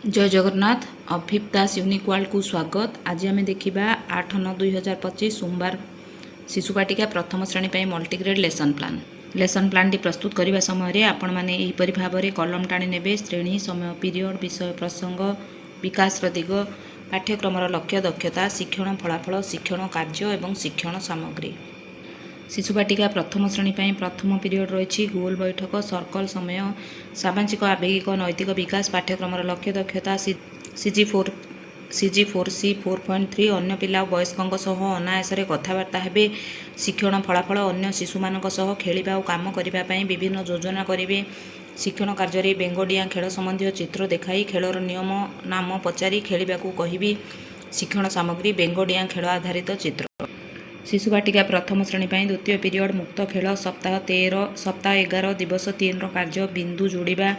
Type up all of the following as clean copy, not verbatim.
जय जगन्नाथ। अभिप दास unique world को स्वागत। आज आम देखा 8/9/2025 सोमवार शिशु पाटिका प्रथम श्रेणी पर मल्टीग्रेड लेसन प्लान टी प्रस्तुत करने समय आपण मैंने यहीपरि भाव में कलम टाणी ने श्रेणी समय पीरियड विषय प्रसंग विकास दिग पाठ्यक्रम लक्ष्य दक्षता शिक्षण फलाफल शिक्षण कार्य और शिक्षण सामग्री। शिशु पाटिका प्रथम श्रेणी पर प्रथम पीरियड रही गोल बैठक सर्कल समय सामाजिक आवेगिक नैतिक विकास पाठ्यक्रम लक्ष्य दक्षता CG4C 4.3 अन्य पिला वयस्कों सह अनायास कथबार्ता हेबे शिक्षण फलाफल अन्य शिशु मानक सह खेलिबा और काम करने विभिन्न योजना करेंगे। शिक्षण कार्य बेंगडिया खेल संबंधी चित्र देखाई खेलर नियम नाम पचारि खेलिबा को कहबी। शिक्षण सामग्री बेंगडिया खेल आधारित चित्र। शिशु बाटिका प्रथम श्रेणी पर द्वितीय पीरियड मुक्त खेल सप्ताह 11 दिवस 3 कार्य बिंदु जोड़ा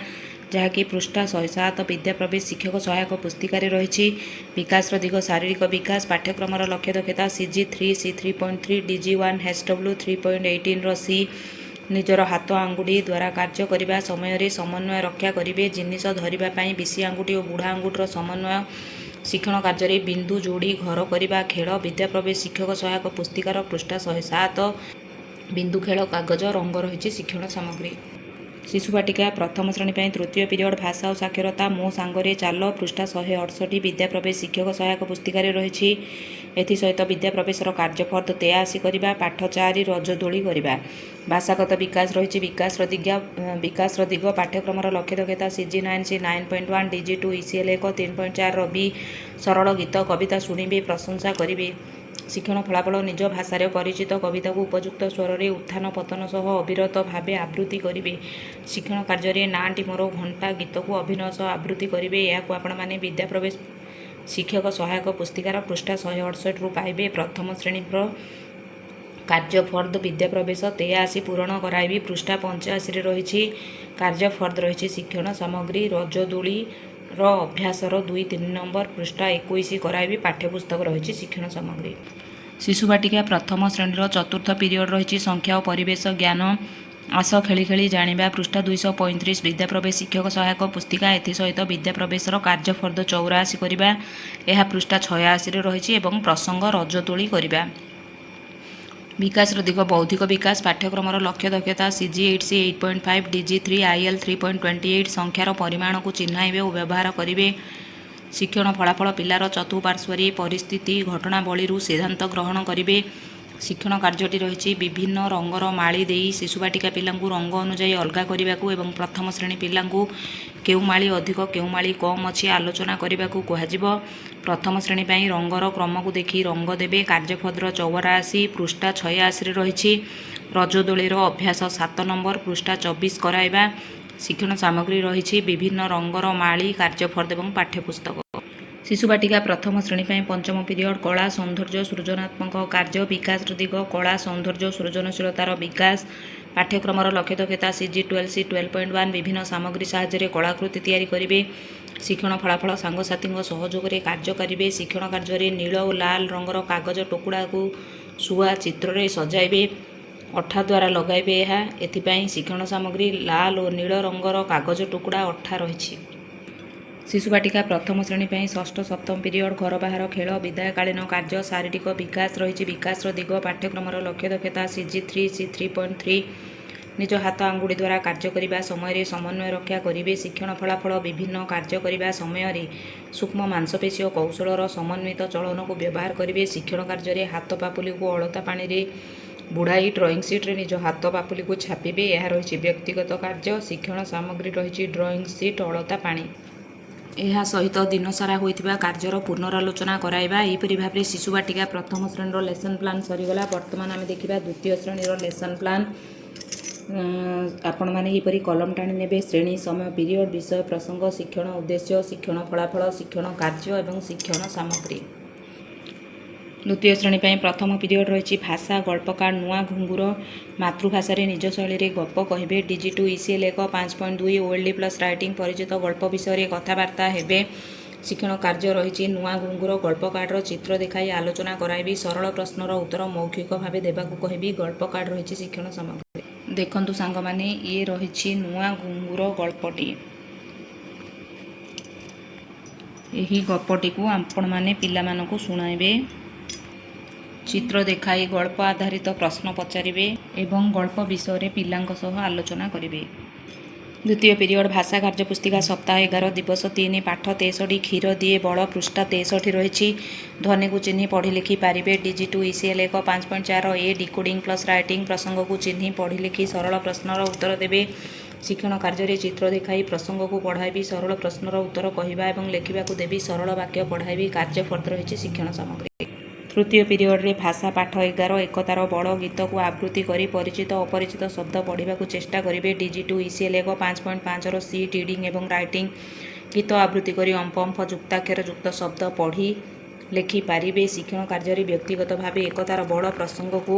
जहाँकि पृष्ठा 107 विद्या प्रवेश शिक्षक सहायक पुस्तिकार रही। विकास दिग शारीरिक विकास पाठ्यक्रम लक्ष्य दक्षता CG3C 3.3 DG1 HW 3.18 सी निजर हाथ आंगुठी द्वारा कार्य करने समय समन्वय रक्षा करेंगे। जिनिस धरने विशी आंगुठी और बुढ़ा आंगुठीर समन्वय शिक्षण कार्य बिंदु जोड़ी घर करने खेल विद्या प्रवेश शिक्षक सहायक पुस्तिकार पृष्ठा 107 बिंदु खेल कागज रंग रही। शिक्षण सामग्री शिशु बाटिका प्रथम श्रेणी पर तृतीय पीरियड भाषा और साक्षरता मो सांगरे चाल पृष्ठा 168 विद्या प्रवेश शिक्षक सहायक पुस्तिकार रही। एसत विद्या प्रवेशर कार्यफर्द 83 करवा पाठ 4 रजदोली करवा भाषागत विकास रही। विकास दिग पाठ्यक्रम लक्ष्य दक्षता CG9C 9.1 DG2 ECL 1 3.4 रवि सरल गीत कविता शुणे प्रशंसा करेंगे। शिक्षण फलाफल निज भाषा परिचित कविता को उपयुक्त स्वर में उत्थान पतन सह अविरत भाव आवृत्ति करेंगे। शिक्षण कार्य नाटी मोर घंटा गीत को अभिनय सह आवृत्ति करेंगे। या आपण मैंने विद्या प्रवेश शिक्षक सहायक पुस्तिकार पृष्ठा 168 रु पाइबे। प्रथम श्रेणी कार्यफर्द विद्या प्रवेश 83 पूरण कराइबी पृष्ठा 85 रही। कार्यफर्द रही शिक्षण सामग्री रजदोली अभ्यासर 2-3 नंबर पृष्ठा 21 कराइबी पाठ्यपुस्तक रही। शिक्षण सामग्री शिशु बाटिका प्रथम श्रेणीर चतुर्थ पीरियड रही संख्या और परिवेश ज्ञान आस खेली खेली जानिबा पृष्ठा 235 विद्या प्रवेश शिक्षक सहायक पुस्तिका एसत विद्या प्रवेशर कार्यफर्द 84 करवा यह पृष्ठा 86 रही और प्रसंग रजदोली करवा। विकास दिग बौद्धिक विकास पाठ्यक्रम लक्ष्य दक्षता CG8C 8.5 DG3 IL 3.28 संख्यार परिमाण को चिन्हाइबे और व्यवहार करेंगे। शिक्षण फलाफल पिलार चतुपार्श्वरे परिस्थिति घटनावली सिद्धांत ग्रहण करेंगे। शिक्षण कार्यटी रही विभिन्न रंगर माली दे शिशु बाटिका पिला रंग अनुजाई अलग करने को प्रथम श्रेणी पिला केउ माली अधिक केउ माली कम अच्छी आलोचना करने को कह। प्रथम श्रेणी पर रंगर क्रम को देखी रंग देवे। कार्यफद्र 84 पृष्ठा 86 रही। रजदोलीर अभ्यास 7 नंबर पृष्ठा 24 कराइबा। शिक्षण सामग्री रही विभिन्न रंगर माली कार्यफर्द और पाठ्यपुस्तक। शिशु बाटिका प्रथम श्रेणी पर पंचम पीरियड कला सौंदर्य सृजनात्मक कार्य विकास दिग कला सौंदर्य सृजनशीलतार विकास पाठ्यक्रम लक्ष्य दक्षता CG12C 12.1 विभिन्न सामग्री साहाय्य कलाकृति तैयारी करेंगे। शिक्षण फलाफल सांगसाथी सहयोग कार्य करेंगे। शिक्षण कार्य नील और लाल रंगर कागज टुकड़ा को शुआ चित्र सजाइबे अठा द्वारा लगाइबे। एथिपाई शिक्षण सामग्री लाल और नील रंगर कागज टुकड़ा अठा रही। शिशु बाटिका प्रथम श्रेणी पर षष्ठ सप्तम पीरियड घर बाहर खेल विदायकालीन कार्य शारीरिक विकास रही। विकास दिग पाठ्यक्रम लक्ष्य दक्षता CG3C 3.3 निज हाथ आंगुठी द्वारा कार्य करने समय समन्वय रक्षा करेंगे। शिक्षण फलाफल विभिन्न कार्य करने समय सूक्ष्म मांसपेशी और कौशलर समन्वित चलन को व्यवहार करेंगे। शिक्षण कार्य हाथ पापुली को अलता पानी रे बुढ़ाई ड्रॉइंग सीट्रे निज हाथ पापुली को छापिबे। यह रही व्यक्तिगत कार्य। शिक्षण सामग्री रही ड्रॉइंग सीट अलता पानी यह सहित दिन सारा होइथिबा कार्यर पुनरालोचना कराइबा। एहिपरि भाव शिशु बाटिका प्रथम श्रेणीर लेसन प्लान सरीगला। वर्तमान आम देखा द्वितीय श्रेणीर लेसन प्लान। आपण मैंने यहीपरि कलम टाणी ने श्रेणी समय पीरियड विषय प्रसंग शिक्षण उद्देश्य शिक्षण फलाफल शिक्षण कार्य और शिक्षण सामग्री। द्वितीय श्रेणी पर प्रथम पीरियड रही भाषा गल्पकार नुआ घुंगुर मातृभाषा निज शैली गप कहे। DG2 ECL 1 5.2 Oldi plus writing परिचित गल्प विषय कथबार्ता हेबे। शिक्षण कार्य रही नुआ घुंगुर गल्प कार्डर चित्र देखाई आलोचना कराइबी। सरल प्रश्नर उत्तर मौखिक भाव देवाक कहबी। गल्प कार्ड रही शिक्षण सामग्री। देखंतु सांग माने ये रही नुआ घुंगुर गल्पटी। ଏହି ଗପଟିକୁ ଆପଣମାନେ ପିଲାମାନଙ୍କୁ ଶୁଣାଇବେ। ଚିତ୍ର ଦେଖାଇ ଗଳ୍ପ ଆଧାରିତ ପ୍ରଶ୍ନ ପଚାରିବେ ଏବଂ ଗଳ୍ପ ବିଷୟରେ ପିଲାଙ୍କ ସହ ଆଲୋଚନା କରିବେ। ଦ୍ୱିତୀୟ ପିରିୟଡ଼ ଭାଷା କାର୍ଯ୍ୟପୁସ୍ତିକା ସପ୍ତାହ 11 ଦିବସ 3 ପାଠ 63 କ୍ଷୀର ଦିଏ ବଳ ପୃଷ୍ଠା 63 ରହିଛି। ଧ୍ୱନିକୁ ଚିହ୍ନି ପଢ଼ି ଲେଖି ପାରିବେ। DG2 ECL 1 5.4 ଏ ଡିକୋଡ଼ିଂ ପ୍ଲସ୍ ରାଇଟିଂ ପ୍ରସଙ୍ଗକୁ ଚିହ୍ନି ପଢ଼ି ଲେଖି ସରଳ ପ୍ରଶ୍ନର ଉତ୍ତର ଦେବେ। ଶିକ୍ଷଣ କାର୍ଯ୍ୟରେ ଚିତ୍ର ଦେଖାଇ ପ୍ରସଙ୍ଗକୁ ପଢ଼ାଇବି। ସରଳ ପ୍ରଶ୍ନର ଉତ୍ତର କହିବା ଏବଂ ଲେଖିବାକୁ ଦେବି। ସରଳ ବାକ୍ୟ ପଢ଼ାଇବି। କାର୍ଯ୍ୟ ଫର୍ଦ୍ଦ ରହିଛି ଶିକ୍ଷଣ ସାମଗ୍ରୀ। ତୃତୀୟ ପିରିୟଡ଼ରେ ଭାଷା ପାଠ 11 ଏକତାର ବଳ ଗୀତକୁ ଆବୃତ୍ତି କରି ପରିଚିତ ଅପରିଚିତ ଶବ୍ଦ ପଢ଼ିବାକୁ ଚେଷ୍ଟା କରିବେ। DG2 ECL 1 5.5ର ସି ରିଡ଼ିଂ ଏବଂ ରାଇଟିଂ ଗୀତ ଆବୃତ୍ତି କରି ଅମ୍ପ ଯୁକ୍ତାକ୍ଷର ଯୁକ୍ତ ଶବ୍ଦ ପଢ଼ି ଲେଖି ପାରିବେ। ଶିକ୍ଷଣ କାର୍ଯ୍ୟରେ ବ୍ୟକ୍ତିଗତ ଭାବେ ଏକତାର ବଳ ପ୍ରସଙ୍ଗକୁ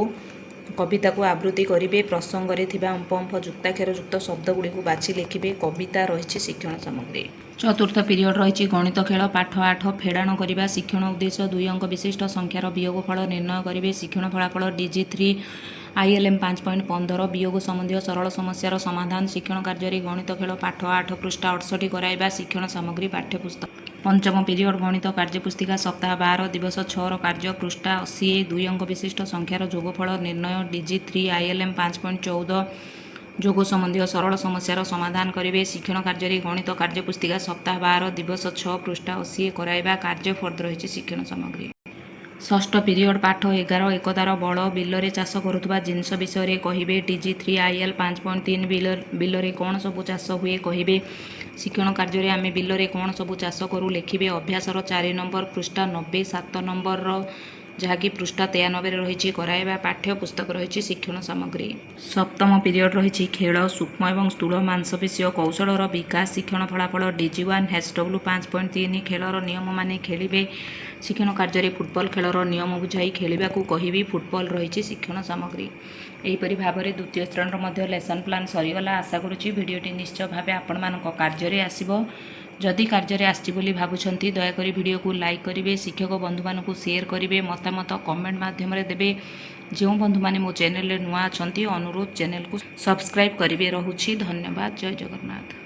କବିତାକୁ ଆବୃତ୍ତି କରିବେ। ପ୍ରସଙ୍ଗରେ ଥିବା ଅମ୍ପ ଯୁକ୍ତାକ୍ଷର ଯୁକ୍ତ ଶବ୍ଦଗୁଡ଼ିକୁ ବାଛି ଲେଖିବେ। କବିତା ରହିଛି ଶିକ୍ଷଣ ସାମଗ୍ରୀ। ଚତୁର୍ଥ ପିରିୟଡ଼ ରହିଛି ଗଣିତ ଖେଳ ପାଠ 8 ଫେଡ଼ାଣ କରିବା। ଶିକ୍ଷଣ ଉଦ୍ଦେଶ୍ୟ 2 ଅଙ୍କ ବିଶିଷ୍ଟ ସଂଖ୍ୟାର ବିୟୋଗଫଳ ନିର୍ଣ୍ଣୟ କରିବେ। ଶିକ୍ଷଣ ଫଳାଫଳ DG3 ILM 5.15 ବିୟୋଗ ସମ୍ବନ୍ଧୀୟ ସରଳ ସମସ୍ୟାର ସମାଧାନ। ଶିକ୍ଷଣ କାର୍ଯ୍ୟରେ ଗଣିତ ଖେଳ ପାଠ 8 ପୃଷ୍ଠା 68 କରାଇବା। ଶିକ୍ଷଣ ସାମଗ୍ରୀ ପାଠ୍ୟପୁସ୍ତକ। ପଞ୍ଚମ ପିରିୟଡ଼ ଗଣିତ କାର୍ଯ୍ୟପୁସ୍ତିକା ସପ୍ତାହ 12 ଦିବସ 6ର କାର୍ଯ୍ୟ ପୃଷ୍ଠା 80 2 ଅଙ୍କ ବିଶିଷ୍ଟ ସଂଖ୍ୟାର ଯୋଗଫଳ ନିର୍ଣ୍ଣୟ। DG3 ILM 5.14 ଯୋଗ ସମ୍ବନ୍ଧୀୟ ସରଳ ସମସ୍ୟାର ସମାଧାନ କରିବେ। ଶିକ୍ଷଣ କାର୍ଯ୍ୟରେ ଗଣିତ କାର୍ଯ୍ୟପୁସ୍ତିକା ସପ୍ତାହ 12 ଦିବସ 6 ପୃଷ୍ଠା 80 କରାଇବା। କାର୍ଯ୍ୟ ଫର୍ଦ୍ଦ ରହିଛି ଶିକ୍ଷଣ ସାମଗ୍ରୀ। ଷଷ୍ଠ ପିରିୟଡ଼ ପାଠ 11 ଏକତାର ବଳ ବିଲରେ ଚାଷ କରୁଥିବା ଜିନିଷ ବିଷୟରେ କହିବେ। DG3 IL 5.3 ବିଲରେ କ'ଣ ସବୁ ଚାଷ ହୁଏ କହିବେ। ଶିକ୍ଷଣ କାର୍ଯ୍ୟରେ ଆମେ ବିଲରେ କ'ଣ ସବୁ ଚାଷ କରୁ ଲେଖିବେ। ଅଭ୍ୟାସର 4 ନମ୍ବର ପୃଷ୍ଠା 90 7 ନମ୍ବରର ଯାହାକି ପୃଷ୍ଠା 93ରେ ରହିଛି କରାଇବା। ପାଠ୍ୟ ପୁସ୍ତକ ରହିଛି ଶିକ୍ଷଣ ସାମଗ୍ରୀ। ସପ୍ତମ ପିରିୟଡ଼ ରହିଛି ଖେଳ ସୂକ୍ଷ୍ମ ଏବଂ ସ୍ଥୂଳ ମାଂସପେଶୀୟ କୌଶଳର ବିକାଶ। ଶିକ୍ଷଣ ଫଳାଫଳ DG1 HW 5.3 ଖେଳର ନିୟମ ମାନି ଖେଳିବେ। ଶିକ୍ଷଣ କାର୍ଯ୍ୟରେ ଫୁଟବଲ ଖେଳର ନିୟମ ବୁଝାଇ ଖେଳିବାକୁ କହିବି। ଫୁଟବଲ ରହିଛି ଶିକ୍ଷଣ ସାମଗ୍ରୀ। ଏହିପରି ଭାବରେ ଦ୍ୱିତୀୟ ଶ୍ରେଣୀର ମଧ୍ୟ ଲେସନ୍ ପ୍ଲାନ୍ ସରିଗଲା। ଆଶା କରୁଛି ଭିଡ଼ିଓଟି ନିଶ୍ଚୟ ଭାବେ ଆପଣମାନଙ୍କ କାର୍ଯ୍ୟରେ ଆସିବ। ଯଦି କାର୍ଯ୍ୟରେ ଆସିଛି ବୋଲି ଭାବୁଛନ୍ତି ଦୟାକରି ଭିଡ଼ିଓକୁ ଲାଇକ୍ କରିବେ। ଶିକ୍ଷକ ବନ୍ଧୁମାନଙ୍କୁ ସେୟାର କରିବେ। ମତାମତ କମେଣ୍ଟ ମାଧ୍ୟମରେ ଦେବେ। ଯେଉଁ ବନ୍ଧୁମାନେ ମୋ ଚ୍ୟାନେଲରେ ନୂଆ ଅଛନ୍ତି ଅନୁରୋଧ ଚ୍ୟାନେଲକୁ ସବସ୍କ୍ରାଇବ୍ କରିବେ। ରହୁଛି ଧନ୍ୟବାଦ। ଜୟ ଜଗନ୍ନାଥ।